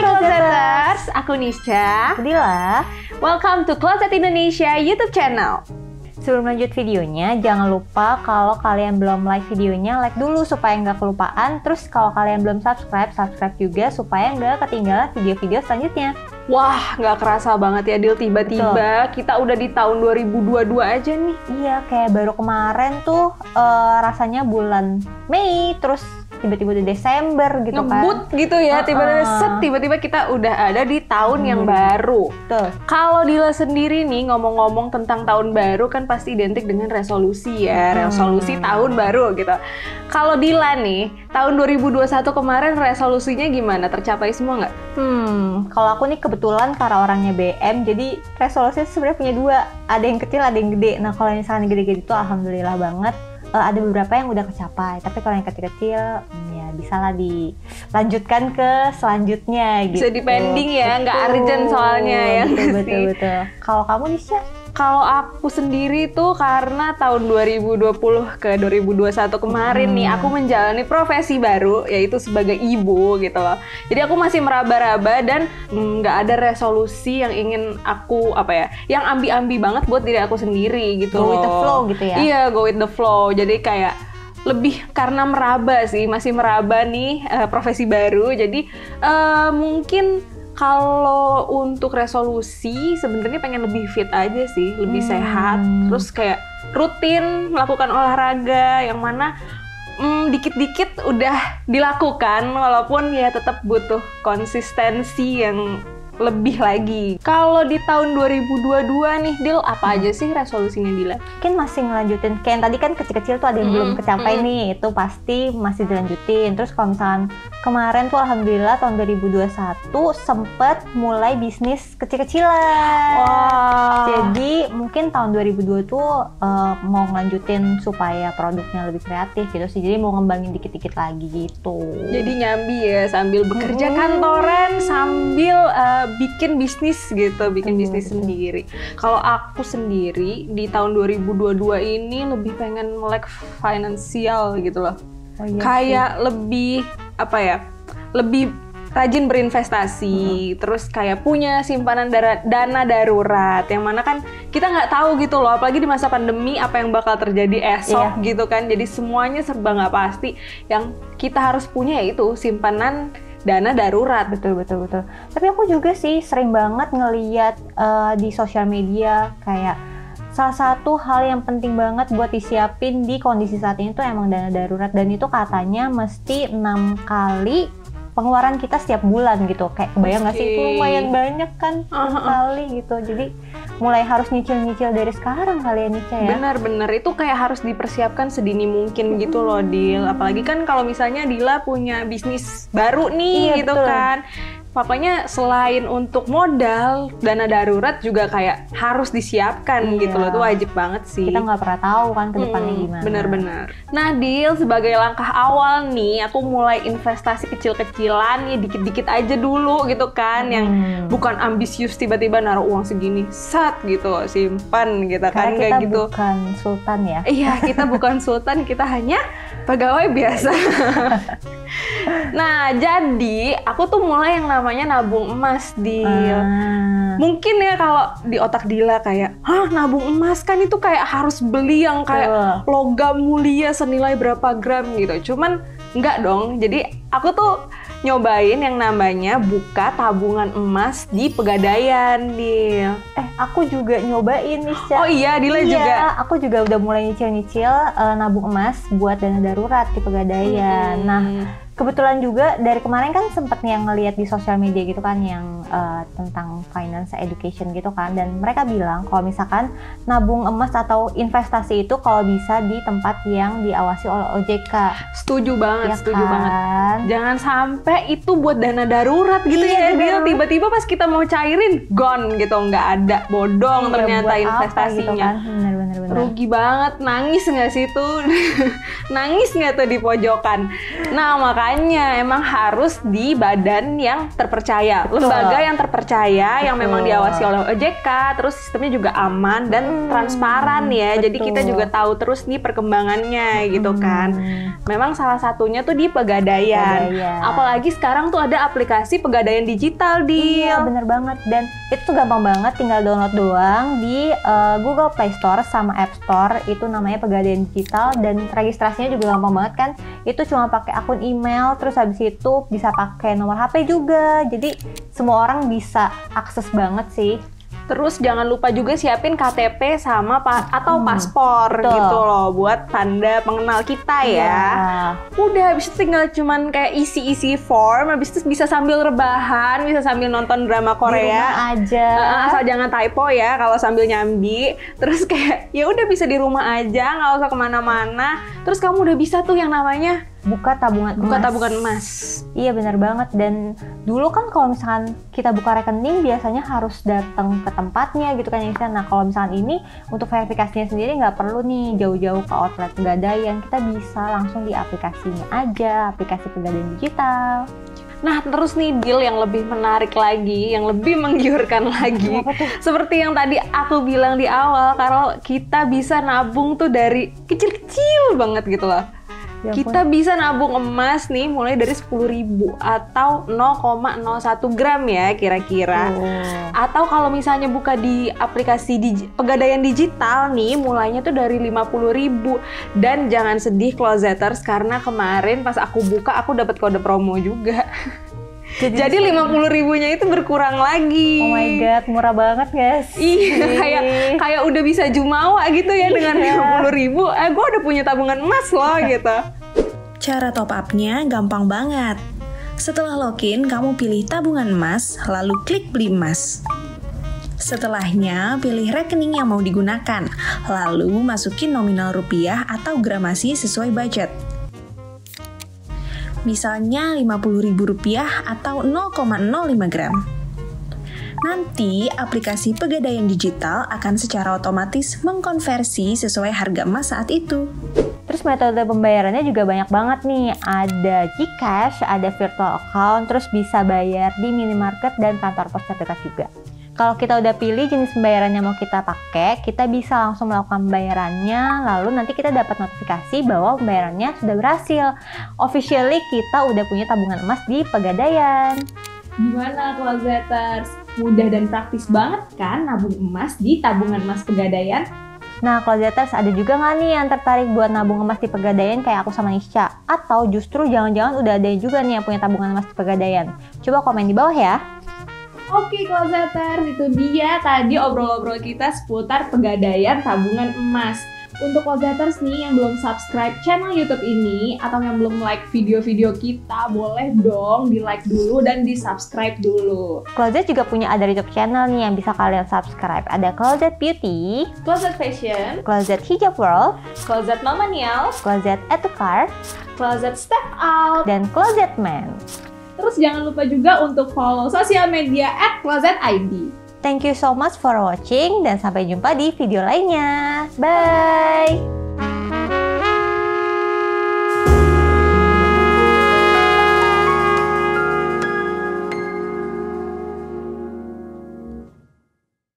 Closeters, aku Nisha. Dila. Welcome to Closet Indonesia YouTube channel. Sebelum lanjut videonya, jangan lupa kalau kalian belum like videonya, like dulu supaya nggak kelupaan. Terus kalau kalian belum subscribe, subscribe juga supaya nggak ketinggalan video-video selanjutnya. Wah, nggak kerasa banget ya Dil, tiba-tiba kita udah di tahun 2022 aja nih. Iya, kayak baru kemarin tuh rasanya bulan Mei, terus tiba-tiba di Desember gitu ngebut kan. gitu ya, tiba-tiba kita udah ada di tahun yang baru. Betul. Kalau Dila sendiri nih ngomong-ngomong tentang tahun baru kan pasti identik dengan resolusi ya, resolusi tahun baru gitu. Kalau Dila nih, tahun 2021 kemarin resolusinya gimana? Tercapai semua nggak? Kalau aku nih kebetulan karena orangnya BM, jadi resolusinya sebenarnya punya dua, ada yang kecil, ada yang gede. Nah kalau misalnya gede-gede itu alhamdulillah banget. Ada beberapa yang udah kecapai, tapi kalau yang kecil-kecil ya bisa lah dilanjutkan ke selanjutnya gitu. Bisa dipending ya, nggak urgent soalnya ya. Betul. Kalau kamu Nisha? Kalau aku sendiri tuh karena tahun 2020 ke 2021 kemarin nih aku menjalani profesi baru, yaitu sebagai ibu gitu loh. Jadi aku masih meraba-raba dan nggak ada resolusi yang ingin aku yang ambi-ambi banget buat diri aku sendiri gitu. Go with the flow gitu ya? Iya, go with the flow. Jadi kayak lebih karena meraba sih, masih meraba nih profesi baru. Jadi mungkin kalau untuk resolusi sebenarnya pengen lebih fit aja sih, lebih sehat, terus kayak rutin melakukan olahraga yang mana dikit-dikit udah dilakukan walaupun ya tetap butuh konsistensi yang lebih lagi. Kalau di tahun 2022 nih Dil, apa aja sih resolusinya Dila? Mungkin masih ngelanjutin, kayak yang tadi kan kecil-kecil tuh ada yang belum kecapai nih, itu pasti masih dilanjutin. Terus kalau misalkan kemarin tuh alhamdulillah tahun 2021 sempet mulai bisnis kecil-kecilan. Wow. Jadi mungkin tahun 2022 tuh mau ngelanjutin supaya produknya lebih kreatif gitu sih. Jadi mau ngembangin dikit-dikit lagi gitu. Jadi nyambi ya, sambil bekerja kantoran sambil bikin bisnis gitu, bisnis sendiri. Kalau aku sendiri di tahun 2022 ini lebih pengen melek finansial gitu loh. Kayak lebih lebih rajin berinvestasi, terus kayak punya simpanan dana darurat, yang mana kan kita nggak tahu gitu loh, apalagi di masa pandemi apa yang bakal terjadi esok gitu kan. Jadi semuanya serba nggak pasti. Yang kita harus punya yaitu simpanan dana darurat. Betul. Tapi aku juga sih sering banget ngeliat di sosial media kayak salah satu hal yang penting banget buat disiapin di kondisi saat ini tuh emang dana darurat, dan itu katanya mesti 6 kali pengeluaran kita setiap bulan gitu. Kayak kebayang nggak sih, itu lumayan banyak kan 6 kali gitu. Jadi mulai harus nyicil-nyicil dari sekarang kali ya Nisha ya. Bener, itu kayak harus dipersiapkan sedini mungkin gitu loh Dil. Apalagi kan kalau misalnya Dila punya bisnis baru nih gitu kan. Pokoknya selain untuk modal, dana darurat juga kayak harus disiapkan gitu loh. Itu wajib banget sih. Kita nggak pernah tahu kan ke depannya gimana. Bener. Nah Dil, sebagai langkah awal nih, aku mulai investasi kecil-kecilan ya, dikit-dikit aja dulu gitu kan. Yang bukan ambisius tiba-tiba naruh uang segini, set gitu, simpan gitu kan. Karena kita gitu. bukan sultan ya. Iya, kita bukan sultan, kita hanya pegawai biasa. Nah, jadi aku tuh mulai yang namanya nabung emas, Dil. Mungkin ya kalau di otak Dila kayak, nabung emas kan itu kayak harus beli yang kayak logam mulia senilai berapa gram gitu. Cuman enggak dong. Jadi aku tuh nyobain yang namanya buka tabungan emas di Pegadaian, Dil. Aku juga nyobain nih, Nisha. Oh iya, Dila juga. Aku juga udah mulai nyicil-nyicil nabung emas buat dana darurat di Pegadaian. Nah, kebetulan juga dari kemarin kan sempet nih yang ngeliat di sosial media gitu kan yang tentang finance education gitu kan, dan mereka bilang kalau misalkan nabung emas atau investasi itu kalau bisa di tempat yang diawasi oleh OJK. Setuju banget, ya setuju kan? banget. Jangan sampai itu buat dana darurat gitu ya, Dil. Tiba-tiba pas kita mau cairin, gone gitu, nggak ada, bodong ternyata investasinya. Gitu kan? Bener. Rugi banget, nangis nggak sih tuh? Nangis nggak tuh di pojokan? Nah makanya emang harus di badan yang terpercaya, lembaga yang terpercaya, yang memang diawasi oleh OJK, terus sistemnya juga aman dan transparan ya. Jadi kita juga tahu terus nih perkembangannya gitu kan. Memang salah satunya tuh di Pegadaian. Apalagi sekarang tuh ada aplikasi Pegadaian digital Iya bener banget, dan itu tuh gampang banget, tinggal download doang di Google Play Store sama App Store, itu namanya Pegadaian Digital, dan registrasinya juga gampang banget kan, itu cuma pakai akun email, terus habis itu bisa pakai nomor HP juga, jadi semua orang bisa akses banget sih. Terus jangan lupa juga siapin KTP sama atau paspor gitu loh buat tanda pengenal kita ya. Udah habis itu tinggal cuman kayak isi form, habis itu bisa sambil rebahan, bisa sambil nonton drama Korea. Di rumah aja. Asal jangan typo ya kalau sambil nyambi. Terus kayak ya udah bisa di rumah aja, nggak usah kemana-mana. Terus kamu udah bisa tuh yang namanya buka tabungan emas. Iya benar banget, dan dulu kan kalau misalkan kita buka rekening biasanya harus datang ke tempatnya gitu kan ya. Nah kalau misalkan ini untuk verifikasinya sendiri nggak perlu nih jauh-jauh ke outlet Pegadaian, kita bisa langsung di aplikasinya aja, aplikasi Pegadaian Digital. Nah terus nih deal yang lebih menarik lagi, yang lebih menggiurkan lagi, seperti yang tadi aku bilang di awal, kalau kita bisa nabung tuh dari kecil-kecil banget gitu loh. Kita bisa nabung emas nih mulai dari 10.000 atau 0,01 gram ya kira-kira. Atau kalau misalnya buka di aplikasi Pegadaian digital nih, mulainya tuh dari 50.000. Dan jangan sedih Closeters, karena kemarin pas aku buka aku dapat kode promo juga. Jadi 50.000-nya itu berkurang lagi. Oh my god, murah banget guys. Iya, kayak udah bisa jumawa gitu ya dengan 50.000. Gue udah punya tabungan emas loh gitu. Cara top up-nya gampang banget. Setelah login, kamu pilih tabungan emas, lalu klik beli emas. Setelahnya, pilih rekening yang mau digunakan, lalu masukin nominal rupiah atau gramasi sesuai budget. Misalnya Rp50.000 atau 0,05 gram. Nanti aplikasi Pegadaian Digital akan secara otomatis mengkonversi sesuai harga emas saat itu. Terus metode pembayarannya juga banyak banget nih. Ada GCash, ada virtual account, terus bisa bayar di minimarket dan kantor pos terdekat juga. Kalau kita udah pilih jenis pembayarannya mau kita pakai, kita bisa langsung melakukan pembayarannya, lalu nanti kita dapat notifikasi bahwa pembayarannya sudah berhasil. Officially kita udah punya tabungan emas di Pegadaian. Gimana Closeters? Mudah dan praktis banget kan nabung emas di tabungan emas Pegadaian? Nah, Closeters, ada juga nggak nih yang tertarik buat nabung emas di Pegadaian kayak aku sama Nisha? Atau justru jangan-jangan udah ada juga nih yang punya tabungan emas di Pegadaian? Coba komen di bawah ya. Oke Closeters, itu dia tadi obrol-obrol kita seputar Pegadaian tabungan emas. Untuk Closeters nih yang belum subscribe channel YouTube ini atau yang belum like video-video kita, boleh dong di like dulu dan di subscribe dulu. Closet juga punya ada YouTube channel nih yang bisa kalian subscribe. Ada Closet Beauty, Closet Fashion, Closet Hijab World, Closet Millennial, Closet Add to Cart, Closet Step Out, dan Closet Man. Terus jangan lupa juga untuk follow sosial media @closetid. Thank you so much for watching dan sampai jumpa di video lainnya. Bye!